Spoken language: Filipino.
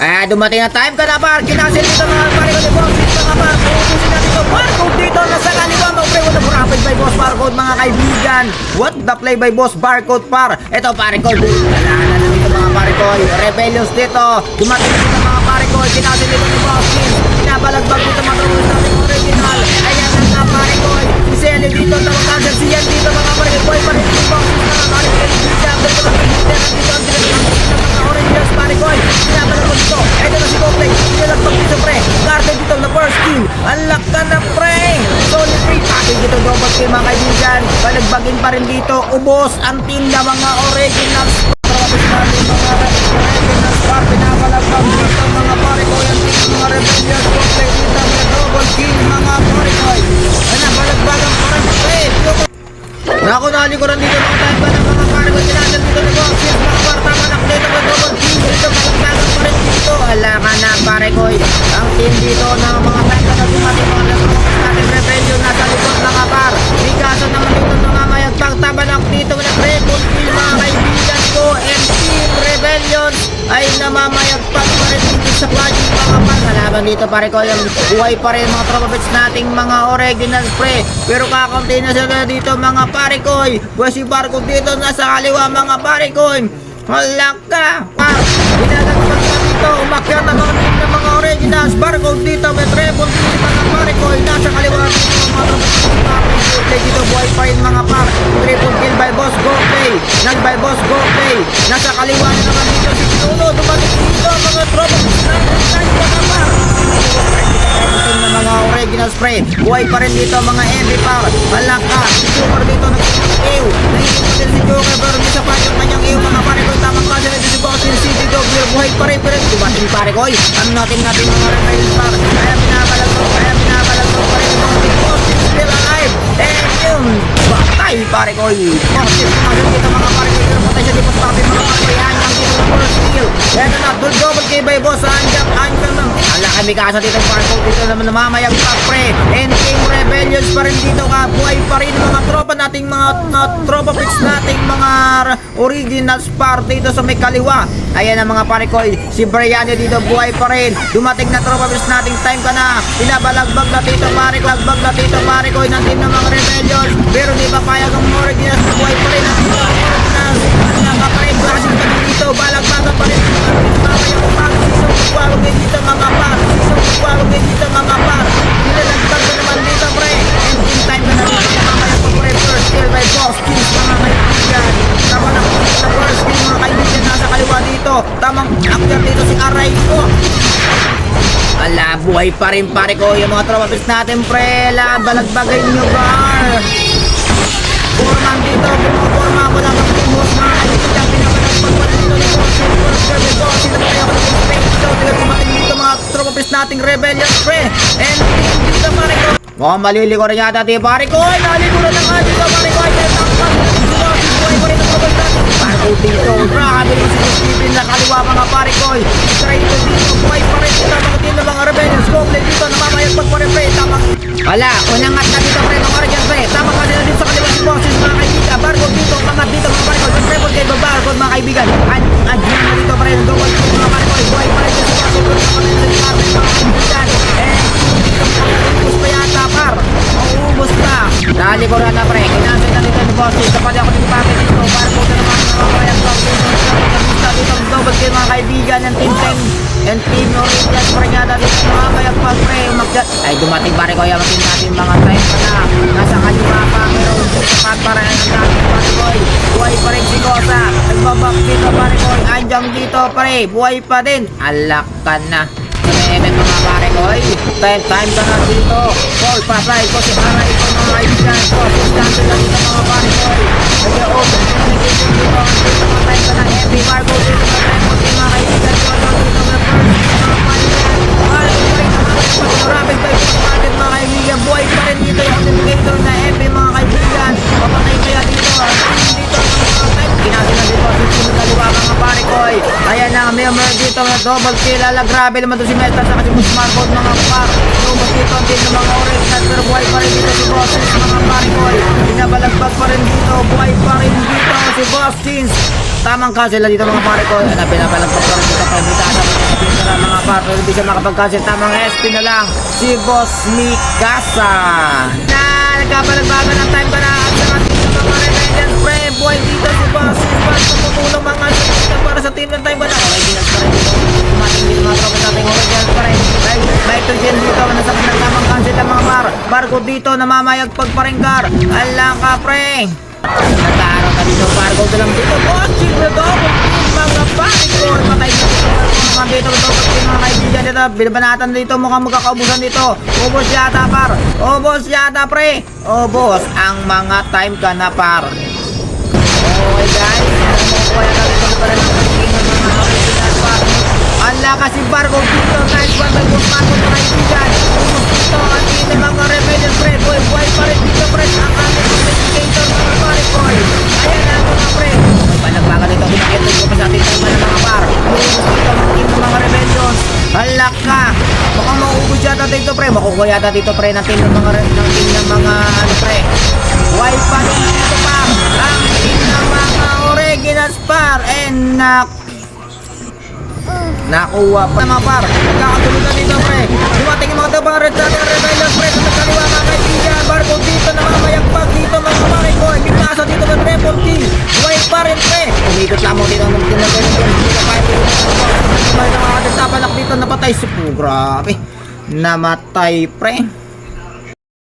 Dumating na time ka na par. Kinasil dito mga pare ko ni Boss Jeans mga par. Pupusin natin ito. Barcode dito. Nasa kaliwa. Mag-play with the profit by Boss Barcode mga kaibigan. What the play by Boss Barcode par. Ito pare ko. Kailangan na dito mga pare ko. Rebellions dito. Dumating dito mga pare ko. Kinasil dito ni Boss Jeans. Pinabalagbag dito mga trupas natin original. Ayan na nga pare ko. Si Sally dito. Tawag cancel. Si Yan dito mga pare ko. Boy pa rin dito Boss Jeans mga pare ko. Dito mga oranges pare ko. Pinabalagbag dito. Ito na si Coplay. Pinabalagbag dito pre. Garden dito na first kill. Unlock ka na pre. Solid free package dito. Double kill mga kaibigan. Balagbagin pa rin dito. Ubos ang team na mga originals. Mga originals par. Pinabalagbag dito mga pare ko. Yan dito mga rebellions. Coplay dito. Mga double kill mga pare ko. Ano balagbagan pa rin pre. Naku, nalikuran dito mga time ba ng mga pare ko. Sinasan dito ni Boss Jeans mga par. Tama na dito mga double kill. Dito balagbagan pa rin dito. Wala ka na pare ko. Ang team dito ng mga time na dumating mga natin rebellion nasa likod mga par. Bigasan naman dito namamayag pagtabanak dito na triple kill mga kaibigan ko. And team rebellion ay namamayagpag pa rin dito sa plugin mga par. Halaban dito pare ko. Yung buhay pa rin mga tropa pets nating mga original pre. Pero kakaunti na sila dito mga pare ko. Pwede si Barcode dito nasa kaliwa mga pare ko. Wala ka par. Pinalagpag na dito. Umakyat na mga originals. Barcode dito may triple kill mga pare ko. Nasa kaliwa dito mga tropa pets dito buhay pa rin mga par. Triple kill by Boss Go Play. By Boss Go Play. Nasa kaliwa na naman dito si Tuno. Dumating dito mga tropa mga par. Na mga original spray. Buhay pa rin dito mga MV par. Wala ka. Si Joker dito nag-ew. Naisip din si Joker pero di sa pa yung kanyang ew mga pare ko. Tamang kasi na si Boss in City Dog. Buhay pa rin pero dumating pare ko. Ano natin mga rebellions par. Kaya pinabalag ko pa rin mga Boss still alive. And yun. Batay pare ko. Boss is kumagin dito mga pare ko. Pero patay siya di pas pati mga pare ko. Yan lang dito ng first kill. Yan na double kill by Boss. Anjak na. Ala kami kasa dito pare ko. Dito naman namamayag pa pre. And Team Rebellions pa rin dito ka. Buhay pa rin mga tropa nating mga tropa picks nating mga originals par dito sa may kaliwa. Ayan ang mga pare ko. Si Brian dito buhay pa rin. Dumating na tropa picks nating time ka na. Pinabalagbag na dito pare ko. Lagbag na dito pare ko. Ng team ng mga Rebellions. Pero di ba payag ang originals. Buhay pa rin ang mga originals. Nakakaparin klaseng ka dito. Balagbagan pa rin. Mamaya dito mga par. Suwalo dito mga par. Nilalagtag ko naman dito pre. And in time na naman mamaya po pre. First kill by Boss Jeans mga kaibigan. Tama na po sa first kill mga kaibigan. Nasa kaliwa dito. Tamang actor dito si Aray ko. Ala, buhay pa rin pare ko. Yung mga tropa pits natin pre. Balagbagay nyo bar. Forman dito. Forma mo lang ang team host mga kaibigan. Pinapalagpag pa rin dito ni Boss Jeans. First kill by Boss Jeans. Kaya ko na po tumating dito mga tropa pits nating rebellion pre. And team dito pare ko. Mukhang maliligo rin yata di pare ko. Naligo na nga dito pare ko. Ay tatangkas. Buhay pa rin ang tropa pits natin. Pare ko dito. Grabe rin si Steven na kaliwa mga pare ko. Straight to dito. Buhay pa rin dito mga team ng mga rebellions. Coplay dito. Namamayagpag pa rin pre. Tamang. Wala. Unang at na dito pre. Mga origins pre. Tamang kasi na dito sa kaliwa si Bosses mga kaibigan. Barcode dito. Tangat dito mga pare ko. Triple kill by Barcode mga kaibigan. Adyan na dito pre. Double kill mga pare ko. Buhay pa rin dito si Bosses. Maubos pa yata par. Maubos pa. Dali ko na pre. Kinasay na dito ni Bosses. Kapag ako din pake dito. Barcode na naman mga kayang dito. Double kill mga kaibigan. And team 10. And team original pa rin yata dito. Mga mayagpag pre. Ay dumating pare ko. Yamatin natin mga time pa na. Nasa kaliwa pa. Pero pagparay ang dami pare ko. Buhay pa rin si Kosa. Nagbabak dito pare ko. Andiyan dito pare. Buhay pa din. Alak ka na. Mga pare ko. Time ka na dito. Call patay ko si Aray ko mga kaibigan. Sustansya na dito mga pare ko. Nag-open communication dito. Mga time ka na. Every Barcode dito. Mga kaibigan ko. Dito na first. Rapid by natin mga kaibigan. Buhay pa rin dito yung indicator na every mga kaibigan. Papatay kaya dito. Dito mga time. Ginagin na dito. Susunod kaliwa mga pare ko. Ayan na. May dito na double kill. Grabe naman to si Meta sa kasi Musmar Code mga par. Double kill content ng mga original. Pero buhay pa rin dito si Bosses mga pare ko. Pinabalagbag pa rin dito. Buhay pa rin dito si Boss Jeans. Tamang ka sila dito mga pare ko. Pinabalagbag pa rin dito. Pagkita sa mga pero hindi siya makapag-cancel. Tamang SP na lang si Boss Mikasa na nagkabalagbagan ng time ka na at saka dito mga Remedians pre. Boy dito si Boss tumutulong mga dito para sa team ng time ka na. Remedians pre dito kumating din mga tropa sa ating Remedians pre. Right to Jen dito nasa pinagtamang cancel ng mga barcode dito namamayag pagparingkar. Alang ka pre. Nataro na dito, Fargo na lang dito. Watching the double team, mga barcode. Patay na dito, mga dito, mga kaibigan dito. Binabanatan dito, mukhang magkakaubusan dito. Ubos yata, par. Ubos yata, pre. Ubos ang mga time ka na, par. Okay, guys. Makukuha na dito pala ng mga kaibigan, par. Ala kasi Barco dito, nice one by Boss Marco na kaibigan. Ubos dito, ang hindi mga Remedians, pre. Buhay pa rin dito, pre. Ang aming investigator, mga Maricoy. Ayan na mga pre. Panagbaga dito, pinakita ko pa sa ating tema ng mga par. Ubos dito, ang team ng mga Remedians. Hala ka. Mukhang mauubos yata dito, pre. Makukuha yata dito, pre, ng team ng mga ano, pre. Buhay pa rin dito, par. Ang team ng mga Originals, par. And nakuha pa mga par. Nagkakatulog na dito, pre. Dumating yung mga tabang red dot and rebellion, pre. Sa nagkaliwa mga kaibigan. Barco dito na mga mayagpag dito mga Maricoy. Mikasa dito ng triple kill. Buhay pa rin, pre. Umikot lamang dito ng tinagay ng hindi na kaya dito. May mga katitapanak dito napatay si po. Grabe. Namatay, pre.